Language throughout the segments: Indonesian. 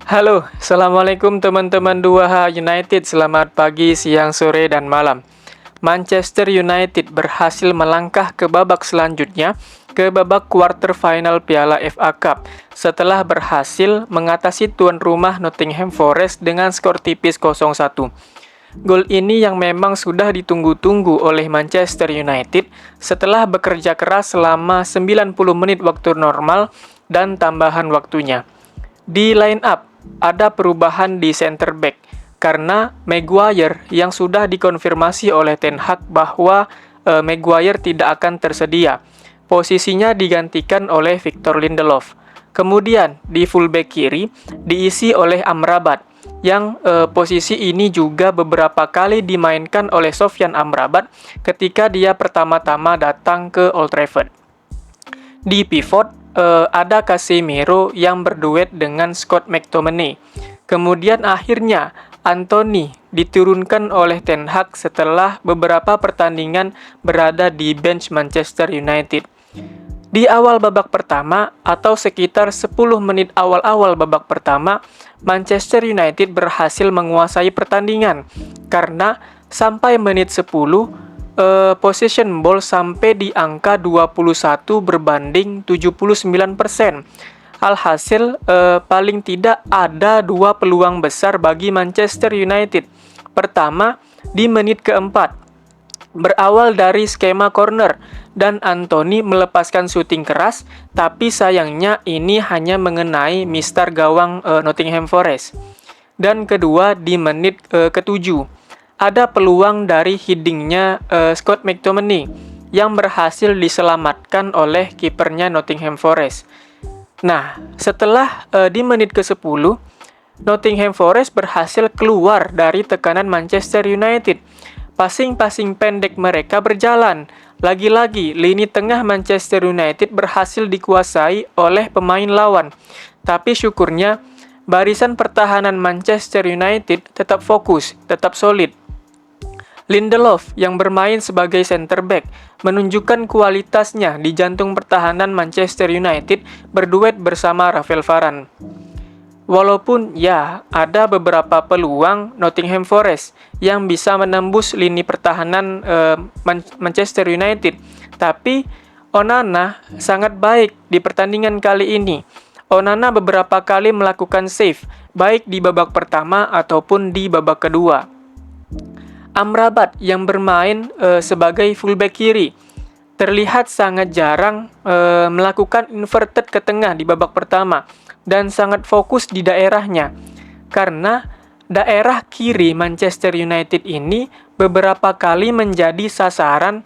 Halo, Assalamualaikum teman-teman 2H United. Selamat pagi, siang, sore, dan malam. Manchester United berhasil melangkah ke babak selanjutnya, ke babak quarter final Piala FA Cup, setelah berhasil mengatasi tuan rumah Nottingham Forest dengan skor tipis 0-1. Gol ini yang memang sudah ditunggu-tunggu oleh Manchester United setelah bekerja keras selama 90 menit waktu normal dan tambahan waktunya. Di line up, ada perubahan di center back karena Maguire yang sudah dikonfirmasi oleh Ten Hag bahwa Maguire tidak akan tersedia. Posisinya digantikan oleh Victor Lindelof. Kemudian di fullback kiri diisi oleh Amrabat yang posisi ini juga beberapa kali dimainkan oleh Sofyan Amrabat ketika dia pertama-tama datang ke Old Trafford. Di pivot ada Casemiro yang berduet dengan Scott McTominay. Kemudian akhirnya Anthony diturunkan oleh Ten Hag setelah beberapa pertandingan berada di bench Manchester United. Di awal babak pertama atau sekitar 10 menit awal-awal babak pertama, Manchester United berhasil menguasai pertandingan karena sampai menit 10 possession ball sampai di angka 21 berbanding 79%. Alhasil paling tidak ada dua peluang besar bagi Manchester United. Pertama, di menit keempat, berawal dari skema corner dan Anthony melepaskan syuting keras, tapi sayangnya ini hanya mengenai mister gawang Nottingham Forest. Dan kedua, di menit ke-7, ada peluang dari headingnya Scott McTominay yang berhasil diselamatkan oleh kipernya Nottingham Forest. Nah, setelah di menit ke-10, Nottingham Forest berhasil keluar dari tekanan Manchester United. Passing-passing pendek mereka berjalan. Lagi-lagi, lini tengah Manchester United berhasil dikuasai oleh pemain lawan. Tapi syukurnya, barisan pertahanan Manchester United tetap fokus, tetap solid. Lindelof yang bermain sebagai center back menunjukkan kualitasnya di jantung pertahanan Manchester United berduet bersama Rafael Varane. Walaupun ya ada beberapa peluang Nottingham Forest yang bisa menembus lini pertahanan Manchester United, tapi Onana sangat baik di pertandingan kali ini. Onana beberapa kali melakukan save, baik di babak pertama ataupun di babak kedua. Amrabat yang bermain sebagai fullback kiri terlihat sangat jarang melakukan inverted ke tengah di babak pertama dan sangat fokus di daerahnya karena daerah kiri Manchester United ini beberapa kali menjadi sasaran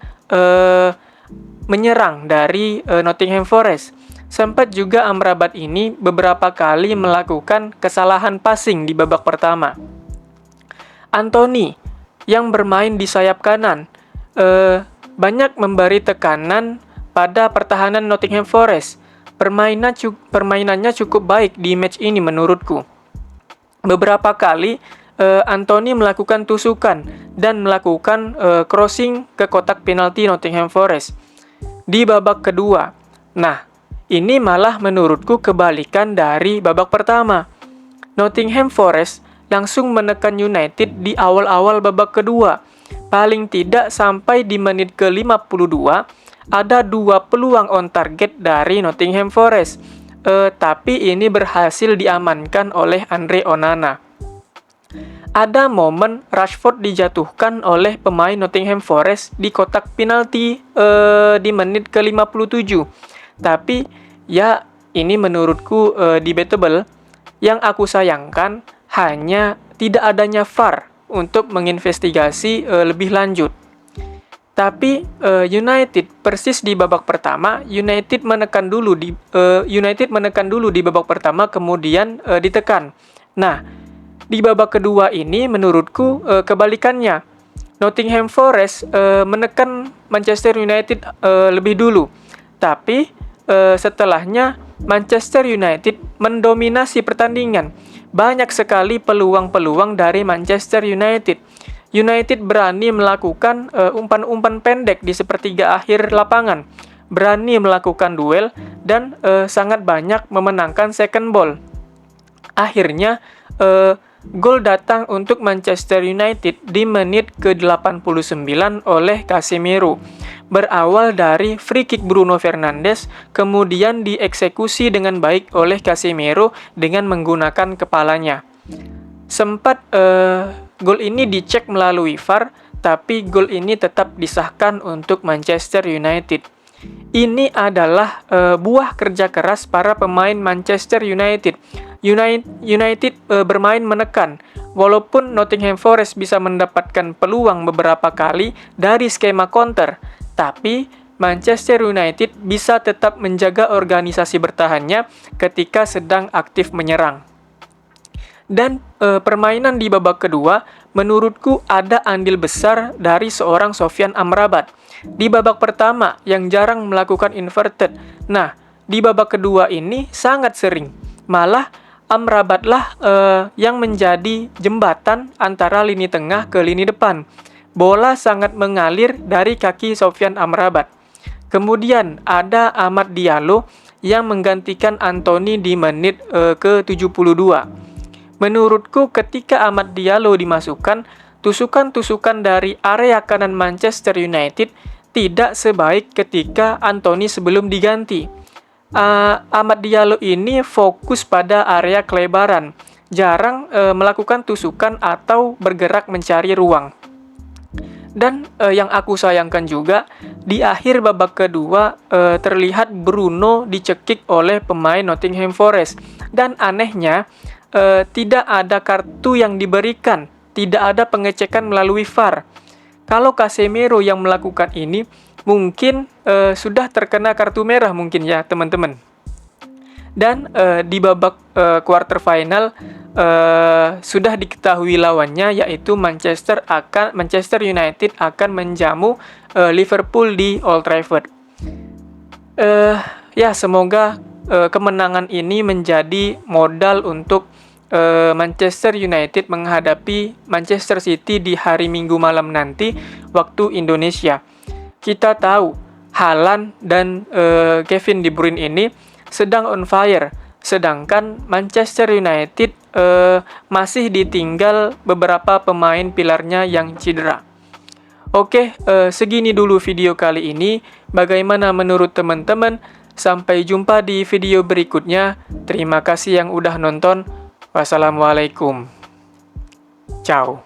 menyerang dari Nottingham Forest. Sempat juga Amrabat ini beberapa kali melakukan kesalahan passing di babak pertama. Anthony yang bermain di sayap kanan banyak memberi tekanan pada pertahanan Nottingham Forest. Permainannya cukup baik di match ini menurutku. Beberapa kali Anthony melakukan tusukan dan melakukan crossing ke kotak penalti Nottingham Forest di babak kedua. Nah, ini malah menurutku kebalikan dari babak pertama. Nottingham Forest langsung menekan United di awal-awal babak kedua. Paling tidak sampai di menit ke-52, ada dua peluang on target dari Nottingham Forest. Tapi ini berhasil diamankan oleh Andre Onana. Ada momen Rashford dijatuhkan oleh pemain Nottingham Forest di kotak penalti di menit ke-57. Tapi ya ini menurutku debatable. Yang aku sayangkan hanya tidak adanya VAR untuk menginvestigasi lebih lanjut. Tapi United persis di babak pertama, United menekan dulu di babak pertama kemudian ditekan. Nah, di babak kedua ini menurutku kebalikannya. Nottingham Forest menekan Manchester United lebih dulu. Tapi setelahnya Manchester United mendominasi pertandingan. Banyak sekali peluang-peluang dari Manchester United. United berani melakukan umpan-umpan pendek di sepertiga akhir lapangan, berani melakukan duel, dan sangat banyak memenangkan second ball. Akhirnya gol datang untuk Manchester United di menit ke-89 oleh Casemiro. Berawal dari free kick Bruno Fernandes, kemudian dieksekusi dengan baik oleh Casemiro dengan menggunakan kepalanya. Sempat gol ini dicek melalui VAR, tapi gol ini tetap disahkan untuk Manchester United. Ini adalah buah kerja keras para pemain Manchester United. United bermain menekan. Walaupun Nottingham Forest bisa mendapatkan peluang beberapa kali dari skema counter, tapi Manchester United bisa tetap menjaga organisasi bertahannya ketika sedang aktif menyerang. Dan permainan di babak kedua menurutku ada andil besar dari seorang Sofyan Amrabat. Di babak pertama yang jarang melakukan inverted. Nah, di babak kedua ini sangat sering. Malah Amrabatlah yang menjadi jembatan antara lini tengah ke lini depan. Bola sangat mengalir dari kaki Sofyan Amrabat. Kemudian ada Amad Diallo yang menggantikan Anthony di menit ke-72. Menurutku ketika Amad Diallo dimasukkan, tusukan-tusukan dari area kanan Manchester United tidak sebaik ketika Anthony sebelum diganti. Amad Diallo ini fokus pada area kelebaran, jarang melakukan tusukan atau bergerak mencari ruang. Dan yang aku sayangkan juga, di akhir babak kedua terlihat Bruno dicekik oleh pemain Nottingham Forest. Dan anehnya, tidak ada kartu yang diberikan, tidak ada pengecekan melalui VAR. Kalau Casemiro yang melakukan ini, mungkin sudah terkena kartu merah mungkin ya teman-teman. Dan di babak quarter final sudah diketahui lawannya, yaitu Manchester United akan menjamu Liverpool di Old Trafford. Ya, semoga kemenangan ini menjadi modal untuk Manchester United menghadapi Manchester City di hari Minggu malam nanti waktu Indonesia. Kita tahu Haaland dan Kevin De Bruyne ini sedang on fire, sedangkan Manchester United masih ditinggal beberapa pemain pilarnya yang cedera. Oke, segini dulu video kali ini. Bagaimana menurut teman-teman? Sampai jumpa di video berikutnya. Terima kasih yang udah nonton. Wassalamualaikum. Ciao.